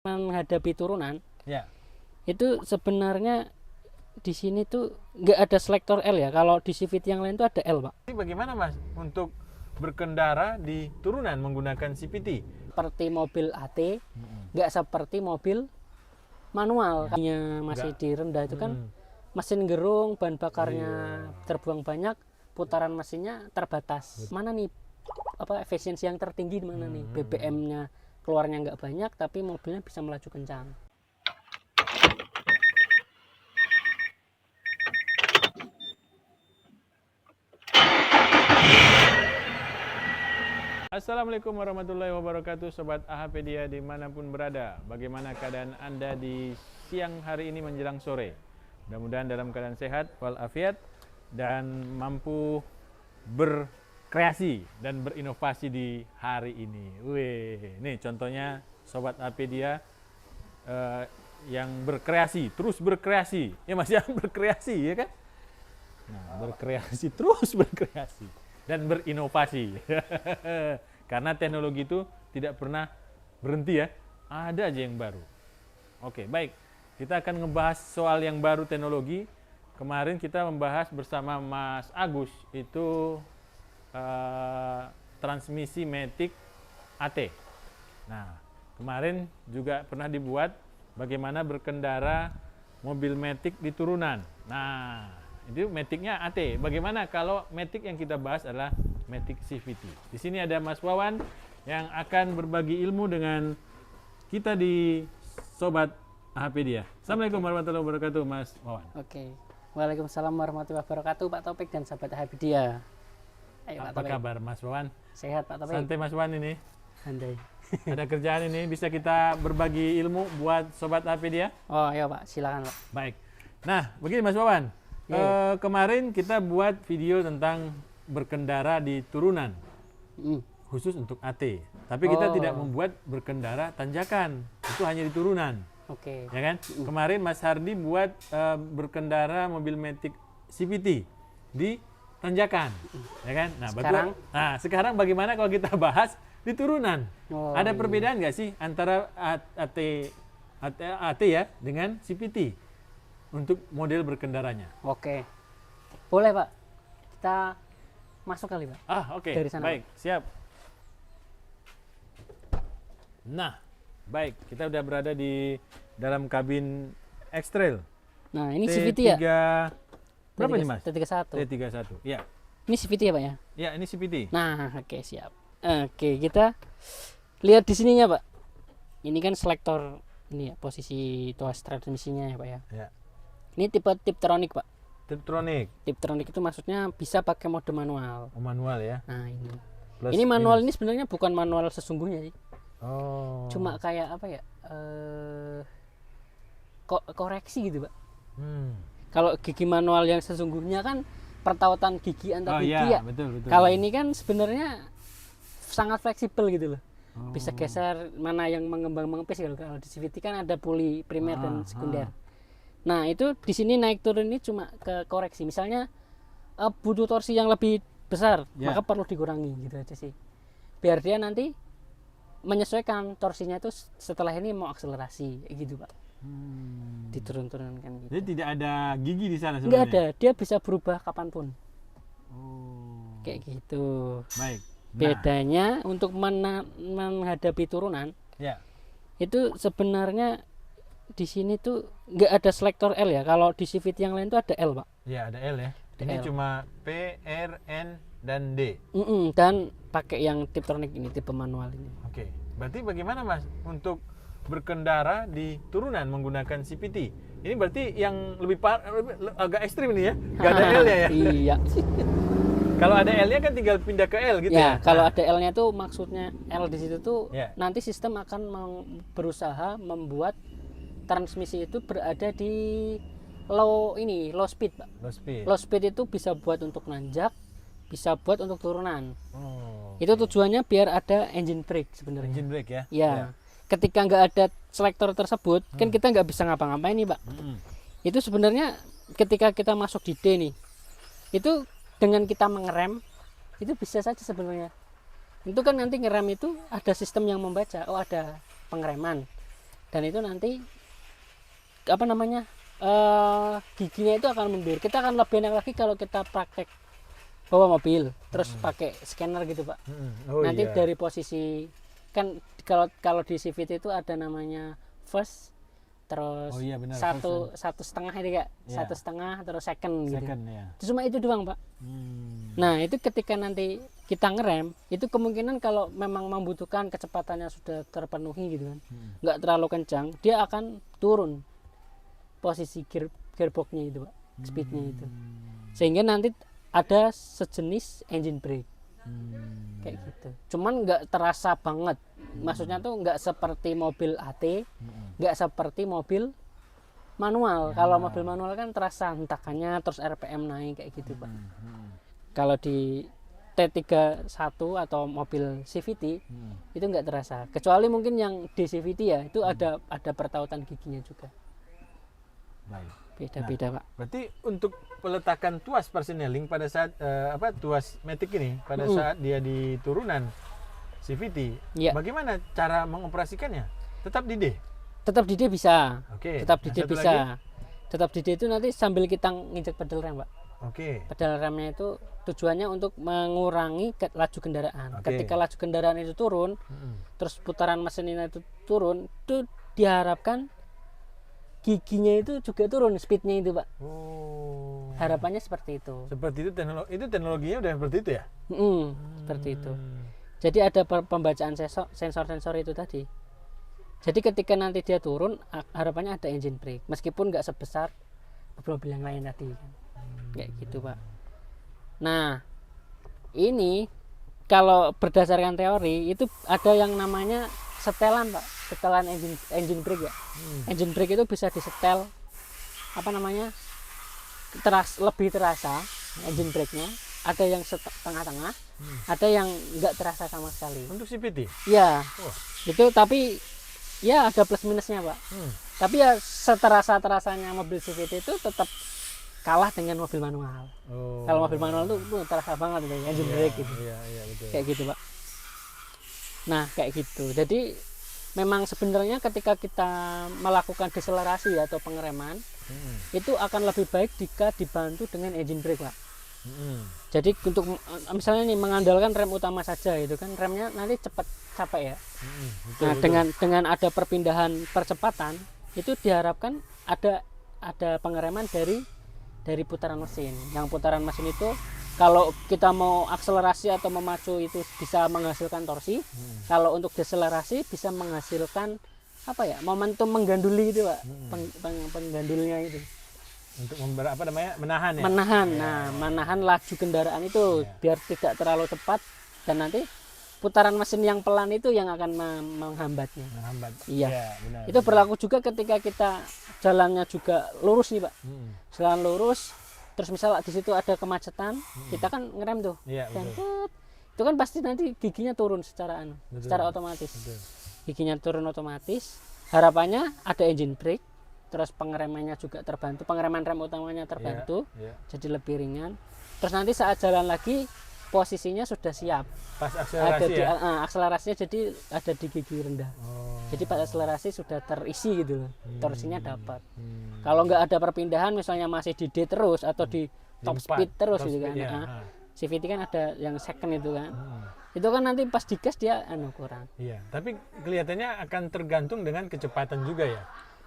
menghadapi turunan Ya. itu sebenarnya di sini tuh nggak ada selektor L ya. Kalau di CVT yang lain tuh ada L, Pak. Jadi bagaimana Mas untuk berkendara di turunan menggunakan CVT? Seperti mobil AT, nggak seperti mobil manual. Nya masih di rendah itu kan mesin gerung, bahan bakarnya terbuang banyak, putaran mesinnya terbatas. Mana nih efisiensi yang tertinggi di mana nih? BBM-nya keluarnya nggak banyak, tapi mobilnya bisa melaju kencang. Assalamualaikum warahmatullahi wabarakatuh, Sobat AHpedia dimanapun berada. Bagaimana keadaan Anda di siang hari ini menjelang sore? Mudah-mudahan dalam keadaan sehat walafiat dan mampu berkreasi dan berinovasi di hari ini. Wih, nih contohnya Sobat AHpedia yang berkreasi, terus berkreasi. Ya Mas, yang berkreasi ya kan? Nah, berkreasi, terus berkreasi dan berinovasi. Karena teknologi itu tidak pernah berhenti ya, ada aja yang baru. Oke, baik, kita akan ngebahas soal yang baru teknologi. Kemarin kita membahas bersama Mas Agus itu transmisi Matic AT. Nah, kemarin juga pernah dibuat bagaimana berkendara mobil Matic di turunan. Nah, itu Matic-nya AT. Bagaimana kalau Matic yang kita bahas adalah Matic CVT. Di sini ada Mas Wawan yang akan berbagi ilmu dengan kita di Sobat AHpedia. Assalamualaikum warahmatullahi wabarakatuh, Mas Wawan. Oke. Waalaikumsalam warahmatullahi wabarakatuh, Pak Taufik dan Sobat AHpedia. Ayo, Pak Apa Taufik. kabar Mas Wawan? Sehat, Pak Taufik. Santai Mas Wawan ini. Andai. Ada kerjaan ini, bisa kita berbagi ilmu buat Sobat AHpedia? Oh, ayo Pak, silakan Pak. Baik. Nah, begini Mas Wawan. Kemarin kita buat video tentang berkendara di turunan, khusus untuk AT. Tapi kita tidak membuat berkendara tanjakan, itu hanya di turunan. Oke. Ya kan? Kemarin Mas Hardi buat berkendara mobil Matic CVT di tanjakan, ya kan? Nah, sekarang bagaimana kalau kita bahas di turunan? Ada perbedaan nggak sih antara AT ya dengan CVT untuk model berkendaranya? Oke. Boleh Pak. Kita masuk kali Pak. Oke. Dari sana, Baik, siap. Nah, baik, kita udah berada di dalam kabin X-Trail. Nah, ini CVT ya? Berapa nih Mas? T31. T31, ya. Ini CVT ya Pak ya? Ya, ini CVT. Nah, oke, siap. Oke, kita lihat di sininya Pak. Ini kan selektor ini ya, posisi tuas transmisinya ya Pak ya. Ya. Ini tipe Tiptronic Pak. Tiptronic. Tiptronic itu maksudnya bisa pakai mode manual. Manual ya. Nah, ini. Plus Ini manual ini sebenarnya bukan manual sesungguhnya sih. Cuma kayak apa ya? Koreksi gitu, Pak. Kalau gigi manual yang sesungguhnya kan pertautan gigi antar gigi ya. Betul. Kalau ini kan sebenarnya sangat fleksibel gitu loh. Bisa geser mana yang mengembang mengempis. Kalau di CVT kan ada puli primer dan sekunder. Nah, itu di sini naik turun ini cuma ke koreksi. Misalnya butuh torsi yang lebih besar, maka perlu dikurangi gitu aja sih. Biar dia nanti menyesuaikan torsinya itu setelah ini mau akselerasi gitu, Pak. Diturun-turunkan gitu. Jadi tidak ada gigi di sana sebenarnya? Enggak ada, dia bisa berubah kapanpun. Kayak gitu. Baik. Bedanya untuk menghadapi turunan, itu sebenarnya di sini tuh nggak ada selektor L ya. Kalau di CVT yang lain tuh ada L, Pak. Ya, ada L ya. Ini cuma P, R, N, dan D. Dan pakai yang Tiptronic ini, tipe manual ini. Oke. Berarti bagaimana Mas untuk berkendara di turunan menggunakan CVT? Ini berarti yang lebih agak ekstrim ini ya. Nggak ada L ya? Iya. Kalau ada L-nya kan tinggal pindah ke L gitu ya. Kalau ada L-nya tuh maksudnya L di situ tuh nanti sistem akan berusaha membuat transmisi itu berada di low speed, Pak. Low speed itu bisa buat untuk nanjak, bisa buat untuk turunan. Itu tujuannya biar ada engine brake sebenarnya. Engine brake ya? Ya. Ketika nggak ada selektor tersebut, kan kita nggak bisa ngapa-ngapain nih, Pak. Itu sebenarnya ketika kita masuk di D nih, itu dengan kita mengerem, itu bisa saja sebenarnya. Itu kan nanti ngerem itu ada sistem yang membaca, ada pengereman. dan itu nanti apa namanya giginya itu akan mundur. Kita akan lebih enak lagi kalau kita praktek bawa mobil terus pakai scanner gitu Pak. Oh, Nanti iya. dari posisi kan kalau di CVT itu ada namanya first, terus Oh, iya, benar, satu setengah ini Kak, Iya. 1,5 terus second gitu. Second ya. Cuma itu doang Pak. Nah itu ketika nanti kita ngerem itu kemungkinan kalau memang membutuhkan kecepatannya sudah terpenuhi gitu kan, nggak terlalu kencang, dia akan turun posisi gearboxnya itu Pak, speednya itu, sehingga nanti ada sejenis engine brake kayak gitu. Cuman nggak terasa banget, maksudnya tuh nggak seperti mobil AT, nggak seperti mobil manual. Kalau mobil manual kan terasa hentakannya, terus RPM naik kayak gitu Pak. Kalau di T31 atau mobil CVT itu nggak terasa, kecuali mungkin yang di CVT ya itu ada pertautan giginya juga, Baik. beda-beda Pak. Berarti untuk peletakan tuas parseneling pada saat tuas Matic ini pada saat dia di turunan CVT, Iya. bagaimana cara mengoperasikannya? Tetap di D. Tetap di D bisa, Oke. tetap di Nah, D satu bisa, lagi? tetap di D itu nanti sambil kita nginjek pedal rem Pak. Oke. Pedal remnya itu tujuannya untuk mengurangi laju kendaraan. Oke. Ketika laju kendaraan itu turun, terus putaran mesinnya itu turun, itu diharapkan giginya itu juga turun speednya itu Pak. Oh. Harapannya seperti itu. Seperti itu teknologinya udah seperti itu ya? Seperti itu. Jadi ada pembacaan sensor-sensor itu tadi. Jadi ketika nanti dia turun, harapannya ada engine brake, meskipun nggak sebesar mobil yang lain tadi kan. Kayak gitu Pak. Nah ini kalau berdasarkan teori itu ada yang namanya setelan Pak, setelan engine brake ya. Engine brake itu bisa disetel apa namanya lebih terasa engine brake-nya, ada yang tengah-tengah, ada yang nggak terasa sama sekali. Untuk CVT? Ya Oh. itu, tapi ya ada plus minusnya Pak. Tapi ya seterasa-terasanya mobil CVT itu tetap kalah dengan mobil manual. Oh. Kalau mobil manual tuh terasa banget itu engine brake gitu. Iya, betul. Kayak gitu Pak. Nah kayak gitu. Jadi memang sebenarnya ketika kita melakukan deselerasi atau pengereman itu akan lebih baik jika dibantu dengan engine brake Pak. Jadi untuk misalnya nih mengandalkan rem utama saja itu kan remnya nanti cepat capek ya. Nah dengan ada perpindahan percepatan itu diharapkan ada pengereman dari putaran mesin. Yang putaran mesin itu kalau kita mau akselerasi atau memacu itu bisa menghasilkan torsi. Kalau untuk deselerasi bisa menghasilkan apa ya, momentum mengganduli itu Pak. Penggandulnya itu. Untuk menahan ya. Menahan laju kendaraan itu biar tidak terlalu cepat, dan nanti putaran mesin yang pelan itu yang akan menghambatnya. Iya. Benar. Itu berlaku juga ketika kita jalannya juga lurus nih Pak. Jalan lurus, terus misal di situ ada kemacetan, kita kan ngerem tuh. Iya, Dan betul. itu kan pasti nanti giginya turun secara otomatis. Betul. Giginya turun otomatis. Harapannya ada engine brake, terus pengeremannya juga terbantu, pengereman rem utamanya terbantu, Iya. jadi lebih ringan. Terus nanti saat jalan lagi posisinya sudah siap. Pas Ada akselerasi di ya. akselerasinya jadi ada di gigi rendah. Oh. Jadi pas akselerasi sudah terisi gitu loh. Torsinya dapat. Kalau nggak ada perpindahan misalnya masih di D terus atau di top speed terus gitu kan. CVT kan ada yang second itu kan. Itu kan nanti pas digas dia kurang. Iya, tapi kelihatannya akan tergantung dengan kecepatan juga ya.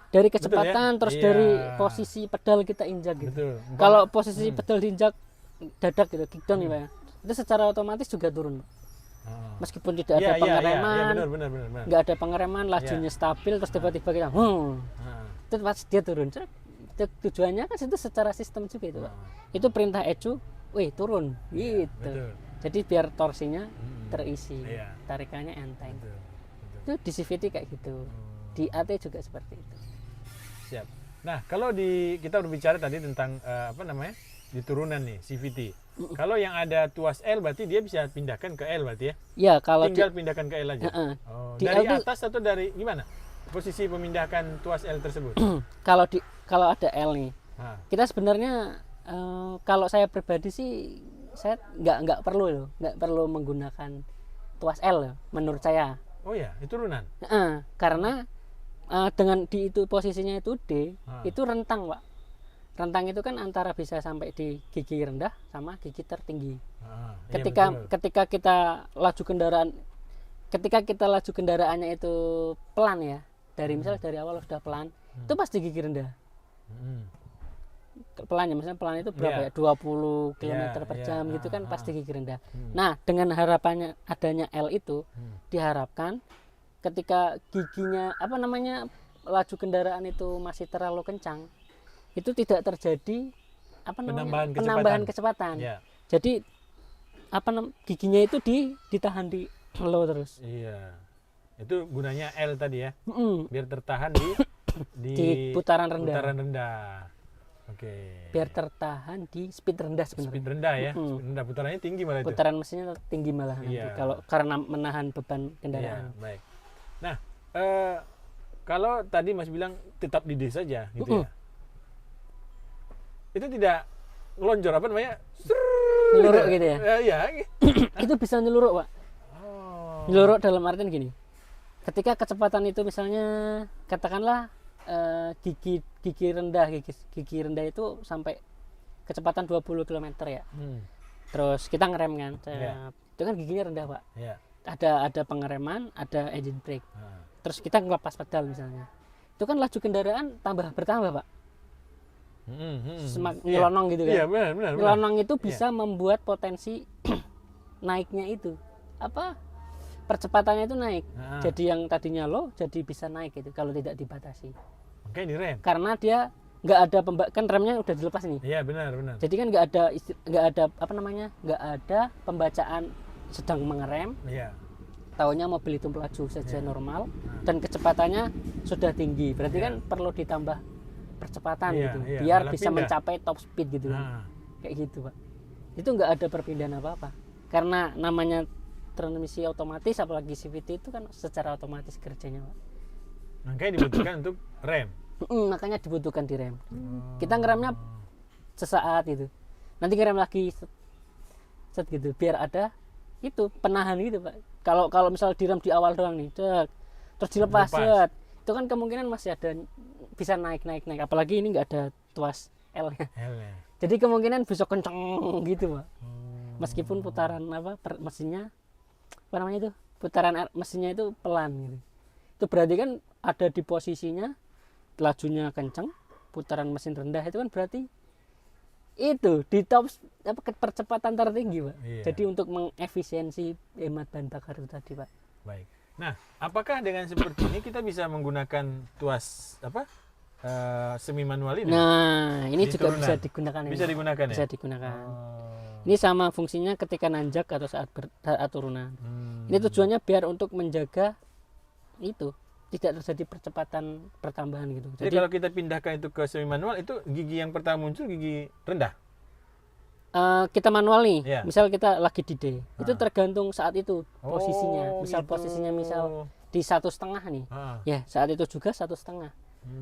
Dari Betul kecepatan ya? terus Iya. dari posisi pedal kita injak gitu. Betul. Kalau posisi pedal diinjak dadak gitu, kickdown nih Pak ya, itu secara otomatis juga turun Pak. Meskipun tidak ada pengereman, benar. nggak ada pengereman, lajunya stabil, terus tiba-tiba kita itu pas dia turun. Itu tujuannya kan itu secara sistem juga itu Pak. Itu perintah ECU, turun gitu. Betul. Jadi biar torsinya terisi, Iya. tarikannya enteng. Betul. Itu di CVT kayak gitu. Di AT juga seperti itu. Siap. Nah, kalau kita berbicara tadi tentang di turunan nih CVT. Kalau yang ada tuas L berarti dia bisa pindahkan ke L berarti ya? Ya kalau Tinggal pindahkan ke L aja. Oh, Di dari L tuh- atas atau dari gimana? Posisi memindahkan tuas L tersebut. kalau ada L nih, Nah, kita sebenarnya kalau saya pribadi sih saya nggak perlu menggunakan tuas L ya, menurut saya. oh ya, itu turunan. Karena dengan di itu posisinya itu D, Ah. itu rentang, Pak. Rentang itu kan antara bisa sampai di gigi rendah sama gigi tertinggi. Iya, Ketika betul. ketika kita laju kendaraannya itu pelan ya, dari misal dari awal sudah pelan, itu pasti gigi rendah. Hmm. Pelan ya, misalnya pelan itu berapa Iya. ya, 20 km per Iya, jam gitu kan ah, pasti gigi rendah. Hmm. Nah, dengan harapannya adanya L itu diharapkan ketika giginya laju kendaraan itu masih terlalu kencang, itu tidak terjadi penambahan kecepatan. Ya. Jadi giginya itu ditahan di low terus. Iya. Itu gunanya L tadi ya, Mm-mm. biar tertahan di Di putaran rendah. putaran rendah. Oke. Biar tertahan di speed rendah Speed sebenarnya. rendah ya, Mm-mm. speed rendah putarannya tinggi malah itu. Putaran mesinnya tinggi malah nanti Iya. kalau karena menahan beban Iya, kendaraan. baik. Nah, kalau tadi Mas bilang tetap di D saja gitu ya. Itu tidak lonjor apa namanya? Nyeluruk gitu ya. Iya. Itu bisa nyeluruk, Pak. Oh. Nyeluruk dalam artian gini. Ketika kecepatan itu misalnya katakanlah gigi rendah itu sampai kecepatan 20 km ya. Terus kita ngerem kan. Iya. Itu kan giginya rendah, Pak. Iya. Ada pengereman, ada engine brake. Ah. Terus kita ngelepas pedal misalnya. Itu kan laju kendaraan bertambah, Pak. Iya. Nyelonong gitu kan. Iya, benar. Nyelonong itu bisa membuat potensi naiknya itu percepatannya itu naik. Ah. Jadi yang tadinya low jadi bisa naik gitu kalau tidak dibatasi. Oke, direm. Karena dia nggak ada kan remnya udah dilepas nih. Iya, benar. Jadi kan nggak ada pembacaan sedang mengerem. Iya. Taunya mobil itu melaju saja normal dan kecepatannya sudah tinggi. Berarti kan perlu ditambah percepatan Iya, gitu iya, biar malah bisa pindah. mencapai top speed gitu kan. Ah. Kayak gitu, Pak. Itu nggak ada perpindahan apa-apa. Karena namanya transmisi otomatis apalagi CVT itu kan secara otomatis kerjanya, Pak. Makanya dibutuhkan untuk rem. Makanya dibutuhkan di rem. Kita ngeremnya sesaat gitu. Nanti ngerem lagi set gitu biar ada itu penahan gitu, Pak. Kalau misal direm di awal doang nih, terus dilepas, set. Itu kan kemungkinan masih ada bisa naik. Apalagi ini nggak ada tuas L-nya. L-nya. Jadi kemungkinan bisa kenceng gitu, Pak. Meskipun putaran mesinnya mesinnya itu pelan gitu. Itu berarti kan ada di posisinya lajunya kenceng, putaran mesin rendah itu kan berarti itu di top percepatan tertinggi, Pak. Iya. Jadi untuk mengefisiensi hemat bahan bakar itu tadi, Pak. Baik. Nah, apakah dengan seperti ini kita bisa menggunakan tuas semi manual ini? Nah, ini Di juga turunan. bisa digunakan. Bisa digunakan ya? Bisa digunakan. Oh. Ini sama fungsinya ketika nanjak atau saat turunan. Ini tujuannya biar untuk menjaga itu tidak terjadi percepatan pertambahan gitu. Jadi kalau kita pindahkan itu ke semi manual, itu gigi yang pertama muncul gigi rendah. Kita manual nih, Iya. misal kita lagi di D, itu tergantung saat itu posisinya. Oh, Misal gitu. posisinya misal di 1,5 nih, Ah. ya saat itu juga 1,5.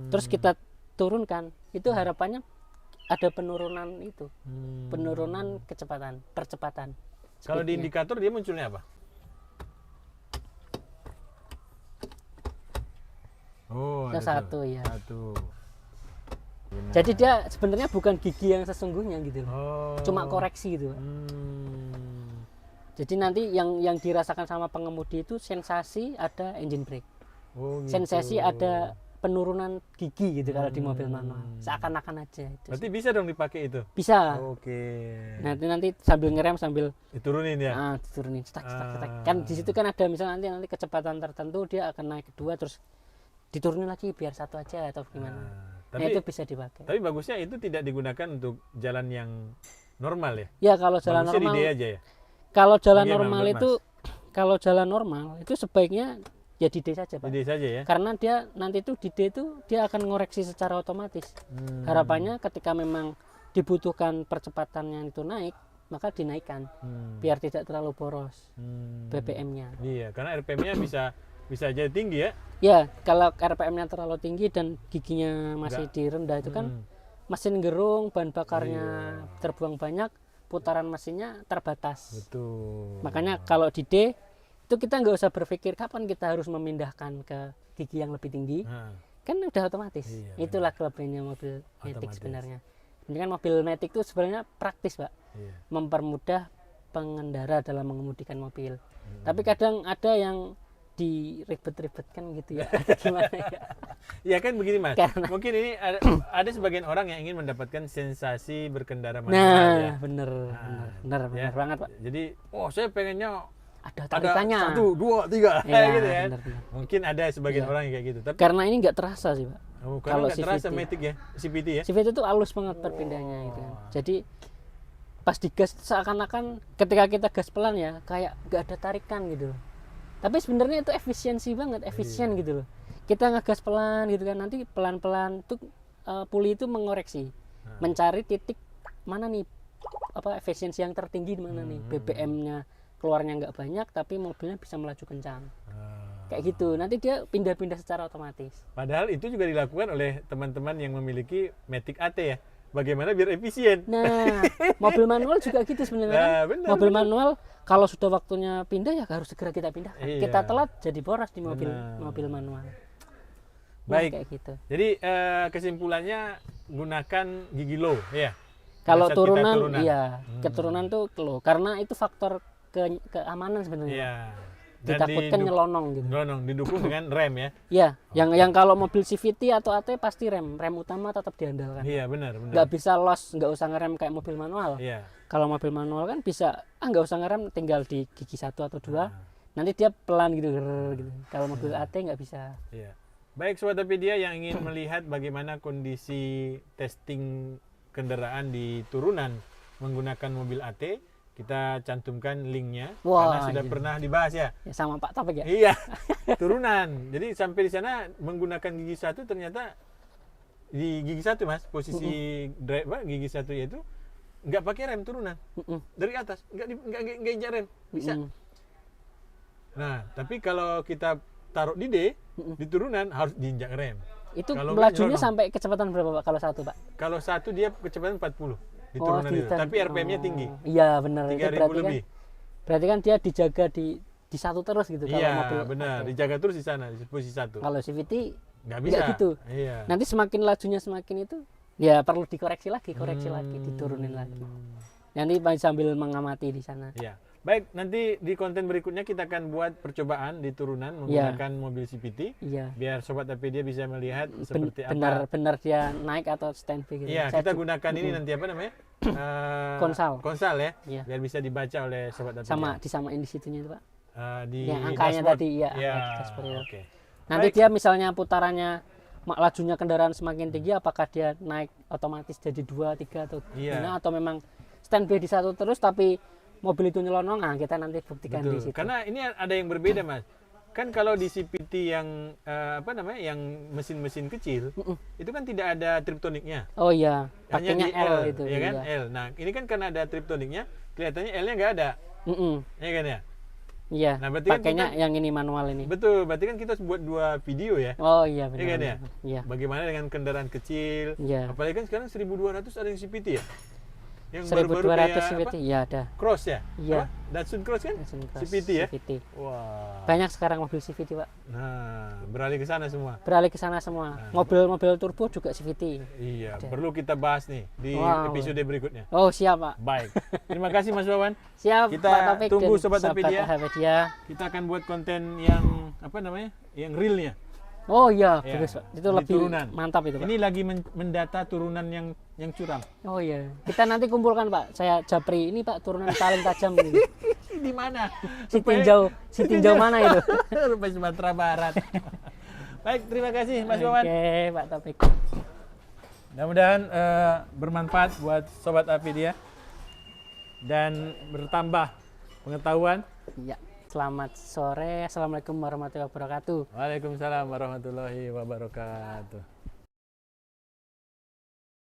Terus kita turunkan, itu harapannya ada penurunan itu, penurunan percepatan. Kalau di speednya. indikator dia munculnya apa? Oh, Yang ada satu, tuh. ya. Satu. Benar. Jadi dia sebenarnya bukan gigi yang sesungguhnya gitu, Oh. cuma koreksi gitu. Jadi nanti yang dirasakan sama pengemudi itu sensasi ada engine brake, Oh, gitu. sensasi ada penurunan gigi gitu kalau di mobil manual, seakan-akan aja itu. Berarti bisa dong dipakai itu. Bisa. Oke. Nanti sambil ngerem sambil Diturunin ya. diturunin cetak. Kan di situ kan ada misalnya nanti kecepatan tertentu dia akan naik kedua terus diturunin lagi biar satu aja atau gimana. Tapi Itu bisa dipakai. tapi bagusnya itu tidak digunakan untuk jalan yang normal ya. Ya kalau jalan Bagusnya normal di D aja ya. Kalau jalan Bagaimana normal menurut itu kalau jalan normal itu sebaiknya ya di D saja, Di Pak. D saja ya. Karena dia nanti itu di D itu dia akan ngoreksi secara otomatis. Harapannya ketika memang dibutuhkan percepatannya itu naik, maka dinaikkan biar tidak terlalu boros BPM-nya. Iya, karena RPM-nya bisa jadi tinggi ya. Ya, kalau RPM-nya terlalu tinggi dan giginya masih di rendah itu kan mesin gerung, bahan bakarnya terbuang banyak, putaran mesinnya terbatas. Betul. Makanya kalau di D itu kita nggak usah berpikir kapan kita harus memindahkan ke gigi yang lebih tinggi, Nah, kan udah otomatis. Iya, Itulah kelebihannya mobil Matic Otomatis. sebenarnya. Ini kan mobil Matic itu sebenarnya praktis, Pak, iya. mempermudah pengendara dalam mengemudikan mobil. Hmm. Tapi kadang ada yang diribet-ribetkan gitu ya. Atau gimana ya? Ya kan begini Mas, Karena- mungkin ini ada sebagian orang yang ingin mendapatkan sensasi berkendara manual Nah, ya. bener Ya. banget, Pak. Jadi, saya pengennya Ada ada tarikannya. 1, 2, 3 Iya, gitu ya. bener. Mungkin ada sebagian Iya. orang yang kayak gitu. Tapi Karena ini nggak terasa sih, Pak. karena kalau nggak terasa CVT. Matic ya, CVT ya. CVT itu halus banget perpindahannya gitu kan. Oh. Jadi pas digas seakan-akan ketika kita gas pelan ya kayak nggak ada tarikan gitu loh. Tapi sebenarnya itu efisiensi banget, efisien Iya. gitu loh. Kita ngegas pelan gitu kan, nanti pelan-pelan tuh puli itu mengoreksi, mencari titik mana nih efisiensi yang tertinggi di mana nih. BBM-nya keluarnya nggak banyak tapi mobilnya bisa melaju kencang. Kayak gitu. Nanti dia pindah-pindah secara otomatis. Padahal itu juga dilakukan oleh teman-teman yang memiliki Matic AT ya. Bagaimana biar efisien? Nah, mobil manual juga gitu sebenarnya kan. Nah, benar, Mobil benar. manual kalau sudah waktunya pindah ya harus segera kita pindahkan. Iya. Kita telat jadi boros di mobil Benar. mobil manual. Nah, Baik. kayak gitu. Jadi kesimpulannya gunakan gigi low ya. Kalau Pada saat kita turunan, turunan. iya, keturunan tuh low karena itu faktor keamanan sebenarnya. Iya. Dan Ditakutkan nyelonong gitu. didukung dengan rem ya. Iya, yang kalau mobil CVT atau AT pasti rem utama tetap diandalkan. Iya benar benar. Nggak bisa loss, nggak usah ngerem kayak mobil manual. Iya. Kalau mobil manual kan bisa nggak usah ngerem, tinggal di gigi 1 atau 2. Nah. Nanti dia pelan gitu, gitu. Kalau mobil AT nggak bisa. Iya. Baik Sobat Apedia yang ingin melihat bagaimana kondisi testing kendaraan di turunan menggunakan mobil AT, kita cantumkan linknya Wah, karena sudah iya. pernah dibahas ya. Ya sama Pak Taufik ya. Iya, turunan. Jadi sampai di sana menggunakan gigi 1 ternyata di gigi 1 Mas, posisi driver gigi 1 yaitu nggak pakai rem turunan. Mm-mm. Dari atas nggak injak rem. Bisa. Mm-mm. Nah, tapi kalau kita taruh di D, di turunan harus diinjak rem. Itu Kalau nggak melajunya nyelonong. sampai kecepatan berapa Pak kalau 1 Pak? Kalau 1 dia kecepatan 40 di turunan itu, ditan- tapi RPM-nya tinggi. Iya benar. Itu 3000 berarti kan, lebih. berarti kan dia dijaga di 1 terus gitu kalau Iya, mobil. benar. AT. Dijaga terus di sana di posisi 1. Kalau CVT Nggak bisa. nggak gitu. Iya. Nanti semakin lajunya semakin itu ya perlu dikoreksi lagi, diturunin lagi. Nanti sambil mengamati di sana. Iya. Baik, nanti di konten berikutnya kita akan buat percobaan di turunan menggunakan mobil CVT Iya. biar Sobat Apedia bisa melihat seperti apa. Benar dia naik atau standby gitu. Iya, Saya kita gunakan ini nanti apa namanya? Konsal. Konsal ya. Iya. Biar bisa dibaca oleh Sobat Apedia. sama disamain di situnya itu Pak. Di Yang angkanya dashboard. tadi, iya, Iya. angka di dashboard itu. Oke. Nanti Baik. dia misalnya putarannya lajunya kendaraan semakin tinggi, apakah dia naik otomatis jadi 2, 3 atau Iya. gimana, atau memang standby di 1 terus tapi mobil itu nyelonong, nah kita nanti buktikan di Betul. situ. Karena ini ada yang berbeda, Mas. Kan kalau di CVT yang apa namanya? Yang mesin-mesin kecil, itu kan tidak ada triptoniknya. Oh iya, Hanya pakainya di L itu. ya kan? Iya. L. Nah, ini kan karena ada triptoniknya, kelihatannya L-nya nggak ada. Mm-mm. Ya kan ya? Iya. Nah, berarti kan pakainya kita- yang ini manual ini. Betul, berarti kan kita buat 2 video ya. Oh iya benar. Iya kan ya? benar. Iya. Bagaimana dengan kendaraan kecil? Iya. Apalagi kan sekarang 1200 ada yang CVT ya? Yang 1200 kayak CVT, apa? iya ada. Cross ya? Iya. Apa? Datsun Cross kan? Datsun Cross, CVT ya? CVT. Wah. Banyak sekarang mobil CVT Pak. Nah, beralih ke sana semua. Beralih ke sana semua. Mobil-mobil turbo juga CVT. Iya, perlu kita bahas nih di Wow. episode berikutnya. Oh siap Pak. Baik. Terima kasih Mas Wawan. Siap Kita Pak Taufik tunggu dan Sobat Apedia. Apedia. Kita akan buat konten yang apa namanya? Yang realnya. Oh iya, Ya, bagus Pak. Itu di lebih turunan. mantap itu Pak. Ini lagi mendata turunan yang curam. Oh iya. Kita nanti kumpulkan Pak. Saya japri ini Pak turunan paling tajam ini. Di mana? Si tinjau mana itu? Supaya Sumatera Barat. Baik, terima kasih Mas Wawan. Oke, Pak Taufik. Mudah-mudahan bermanfaat buat Sobat Apedia dan bertambah pengetahuan. Iya. Selamat sore. Assalamualaikum warahmatullahi wabarakatuh. Waalaikumsalam warahmatullahi wabarakatuh.